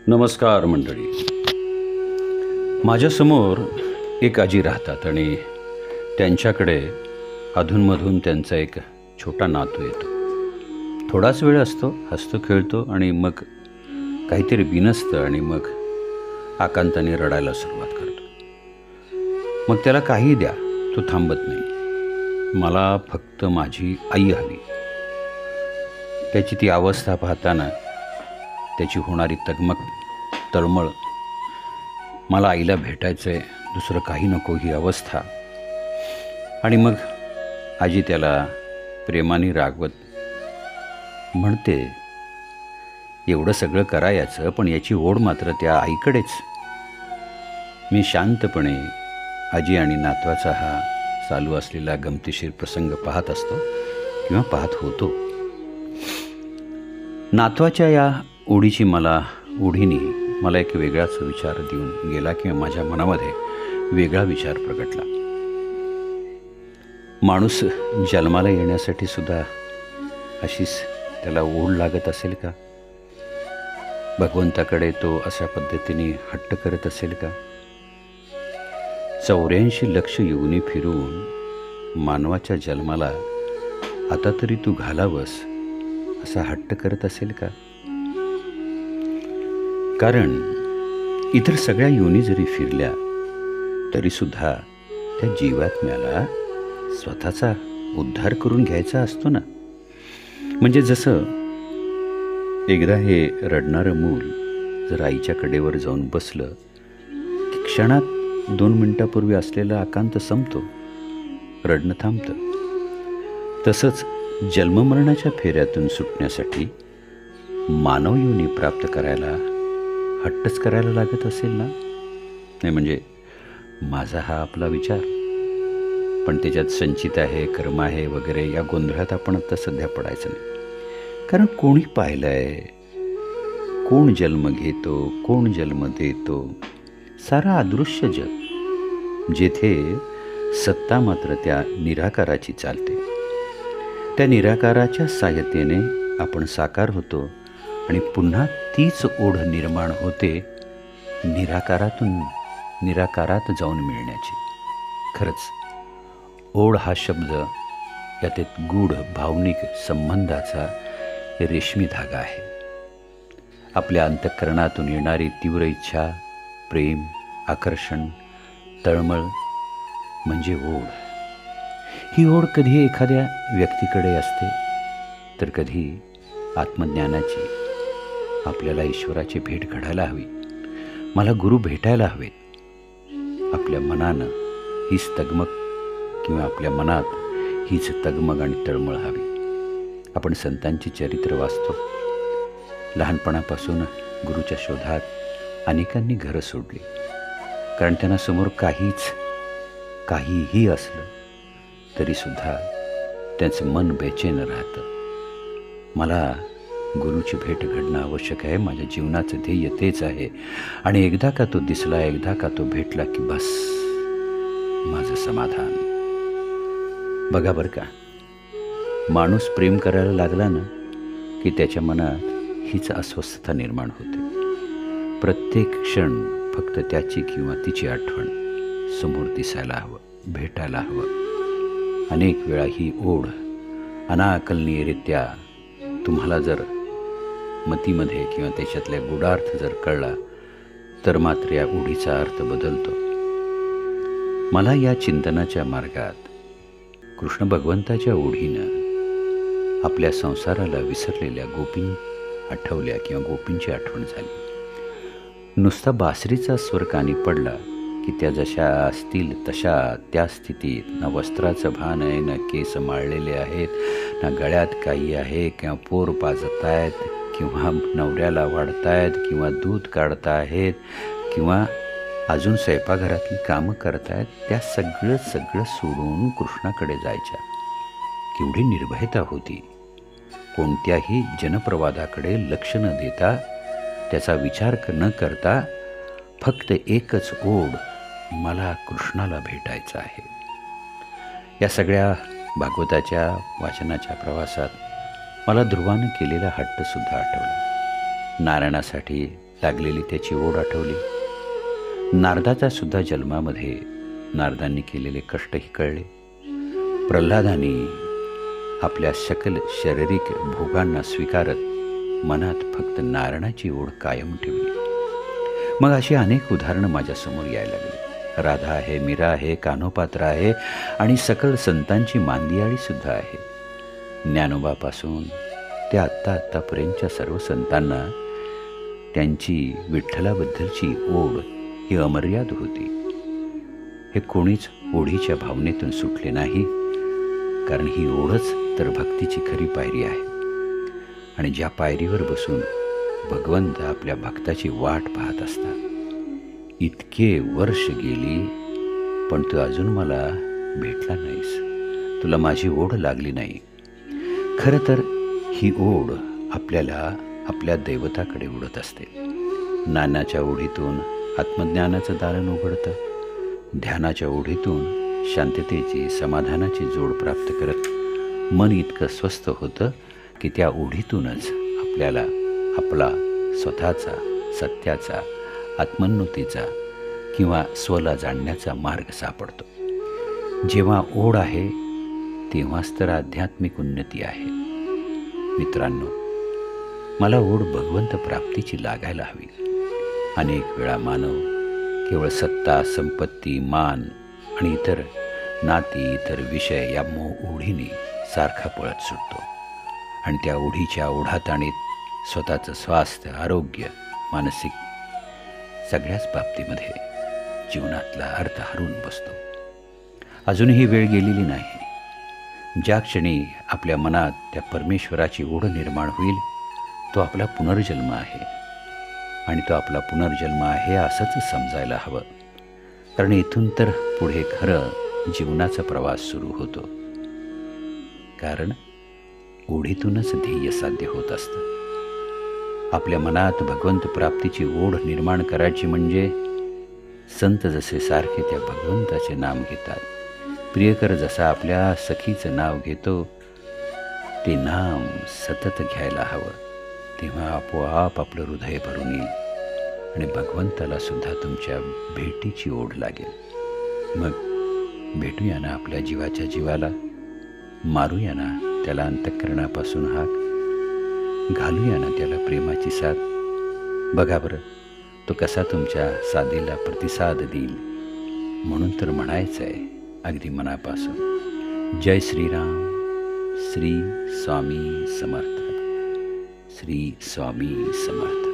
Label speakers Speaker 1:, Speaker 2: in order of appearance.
Speaker 1: नमस्कार मंडळी. माझ्यासमोर एक आजी राहतात आणि त्यांच्याकडे अधूनमधून त्यांचा एक छोटा नातू येतो. थोडाच वेळ असतो, हसतो खेळतो आणि मग काहीतरी बिनसतं आणि मग आकांताने रडायला सुरुवात करतो. मग त्याला काही द्या, तो थांबत नाही. मला फक्त माझी आई हवी. त्याची ती अवस्था पाहताना त्याची होणारी तळमळ, मला आईला भेटायचं आहे, दुसरं काही नको ही अवस्था. आणि मग आजी त्याला प्रेमाने रागवत म्हणते, एवढं सगळं करायचं पण याची ओढ मात्र त्या आईकडेच. मी शांतपणे आजी आणि नातवाचा हा चालू असलेला गमतीशीर प्रसंग पाहत असतो किंवा पाहत होतो. नातवाच्या या ओढीची ओढीने मला एक वेगळाच विचार देऊन गेला किंवा माझ्या मनामध्ये वेगळा विचार प्रगटला. माणूस जन्माला येण्यासाठी सुद्धा अशीच त्याला ओढ लागत असेल का? भगवंताकडे तो अशा पद्धतीने हट्ट करत असेल का? 84 लक्ष योनी फिरून मानवाच्या जन्माला आता तरी तू घालावस असा हट्ट करत असेल का? कारण इतर सगळ्या योनी जरी फिरल्या तरीसुद्धा त्या जीवात्म्याला स्वतःचा उद्धार करून घ्यायचा असतो ना. म्हणजे जसं एकदा हे रडणारं मूल जर आईच्या कडेवर जाऊन बसलं की क्षणात 2 मिनिटापूर्वी असलेला आकांत संपतो, रडणं थांबतं. तसंच जन्ममरणाच्या फेऱ्यातून सुटण्यासाठी मानव योनी प्राप्त करायला हट्टच करायला लागत असेल ना. नाही म्हणजे माझा हा आपला विचार, पण त्याच्यात संचित आहे, कर्म आहे वगैरे या गोंधळात आपण आता सध्या पडायचं नाही. कारण कोणी पाहिलं आहे, कोण जन्म घेतो, कोण जन्म देतो, सारा अदृश्य जग, जेथे सत्ता मात्र त्या निराकाराची चालते. त्या निराकाराच्या सहाय्यतेने आपण साकार होतो आणि पुन्हा तीच ओढ निर्माण होते निराकारातून निराकारात जाऊन मिळण्याची. खरंच ओढ हा शब्द यात एक गूढ भावनिक संबंधाचा रेशमी धागा आहे. आपल्या अंतःकरणातून येणारी तीव्र इच्छा, प्रेम, आकर्षण, तळमळ म्हणजे ओढ. ही ओढ कधी एखाद्या व्यक्तीकडे असते तर कधी आत्मज्ञानाची. आपल्याला ईश्वराची भेट घडायला हवी, मला गुरु भेटायला हवेत. आपल्या मनानं हीच तगमग किंवा आपल्या मनात हीच तगमग आणि तळमळ हवी. आपण संतांची चरित्र वाचतो. लहानपणापासून गुरुच्या शोधात अनेकांनी घरं सोडली, कारण त्यांना समोर काहीही असलं तरीसुद्धा त्यांचं मन बेचैन राहतं. मला गुरुची भेट घडणं आवश्यक आहे, माझ्या जीवनाचं ध्येय तेच आहे. आणि एकदा का तो दिसला, एकदा का तो भेटला की बस माझं समाधान. बघा बरं का, माणूस प्रेम करायला लागला ना की त्याच्या मनात हीच अस्वस्थता निर्माण होते. प्रत्येक क्षण फक्त त्याची किंवा तिची आठवण समोर दिसायला हवं, भेटायला हवं. अनेक वेळा ही ओढ अनाकलनीयरित्या तुम्हाला जर मतीमध्ये किंवा त्याच्यातल्या गूढार्थ जर कळला तर मात्र या ओढीचा अर्थ बदलतो. मला या चिंतनाच्या मार्गात कृष्ण भगवंताच्या ओढीनं आपल्या संसाराला विसरलेल्या गोपी आठवल्या किंवा गोपींची आठवण झाली. नुसता बासरीचा स्वर कानी पडला की त्या जशा असतील तशा त्या स्थितीत, ना वस्त्राचं भान आहे, ना केस माळलेले आहेत, ना गळ्यात काही आहे, किंवा पोर पाजत आहेत, किंवा नवऱ्याला वाढतायत, किंवा दूध काढतायत, किंवा अजून स्वयंपाकघरातली कामं करतायत, त्या सगळं सोडून कृष्णाकडे जायच्या. केवढी निर्भयता होती. कोणत्याही जनप्रवादाकडे लक्ष न देता, त्याचा विचार न करता फक्त एकच ओढ, मला कृष्णाला भेटायचं आहे. या सगळ्या भागवताच्या वाचनाच्या प्रवासात मला ध्रुवानं केलेला हट्टसुद्धा आठवला. नारायणासाठी लागलेली त्याची ओढ आठवली. नारदाचा सुद्धा जन्मामध्ये नारदांनी केलेले कष्टही कळले. प्रल्हादाने आपल्या सकल शारीरिक भोगांना स्वीकारत मनात फक्त नारायणाची ओढ कायम ठेवली. मग अशी अनेक उदाहरणं माझ्यासमोर यायला लागली. राधा आहे, मीरा आहे, कान्होपात्र आहे आणि सकल संतांची मांदियाळीसुद्धा आहे. ज्ञानोबापासून ते आत्तापर्यंतच्या सर्व संतांना त्यांची विठ्ठलाबद्दलची ओढ ही अमर्याद होती. हे कोणीच ओढीच्या भावनेतून सुटले नाही, कारण ही ओढच तर भक्तीची खरी पायरी आहे. आणि ज्या पायरीवर बसून भगवंत आपल्या भक्ताची वाट पाहत असतात. इतके वर्ष गेली पण तू अजून मला भेटला नाहीस, तुला माझी ओढ लागली नाही. खरं तर ही ओढ आपल्याला आपल्या दैवताकडे ओढत असते. ज्ञानाच्या ओढीतून आत्मज्ञानाचं दालन उघडतं. ध्यानाच्या ओढीतून शांततेची, समाधानाची जोड प्राप्त करत मन इतकं स्वस्थ होतं की त्या ओढीतूनच आपल्याला आपला स्वतःचा, सत्याचा, आत्मोन्नतीचा किंवा स्वला जाणण्याचा मार्ग सापडतो. जेव्हा ओढ आहे तेव्हाच तर आध्यात्मिक उन्नती आहे. मित्रांनो, मला ओढ भगवंत प्राप्तीची लागायला हवी. अनेक वेळा मानव केवळ सत्ता, संपत्ती, मान आणि इतर नाती, इतर विषय या ओढीने सारखा पळत सुटतो आणि त्या ओढीच्या ओढाताणीत स्वतःचं स्वास्थ्य, आरोग्य, मानसिक सगळ्याच बाबतीमध्ये जीवनातला अर्थ हरवून बसतो. अजूनही वेळ गेलेली नाही. ज्या क्षणी आपल्या मनात त्या परमेश्वराची ओढ निर्माण होईल तो आपला पुनर्जन्म आहे. आणि तो आपला पुनर्जन्म आहे असंच समजायला हवं, कारण इथून तर पुढे खरं जीवनाचा प्रवास सुरू होतो. कारण ओढीतूनच ध्येय साध्य होत असतं. आपल्या मनात भगवंत प्राप्तीची ओढ निर्माण करायची म्हणजे संत जसे सारखे त्या भगवंताचे नाम घेतात, प्रियकर जसा आपल्या सखीचं नाव घेतो, ते नाम सतत घ्यायला हवं. तेव्हा आपोआप आपलं हृदय भरून येईल आणि भगवंताला सुद्धा तुमच्या भेटीची ओढ लागेल. मग भेटूया ना आपल्या जीवाच्या जीवाला, मारूया ना त्याला अंतःकरणापासून हाक, घालूया ना त्याला प्रेमाची साथ. बघा बरं तो कसा तुमच्या साधीला प्रतिसाद देईल. म्हणून तर म्हणायचं आहे अगदी मनापासून, जय श्रीराम, श्री स्वामी समर्थ, श्री स्वामी समर्थ.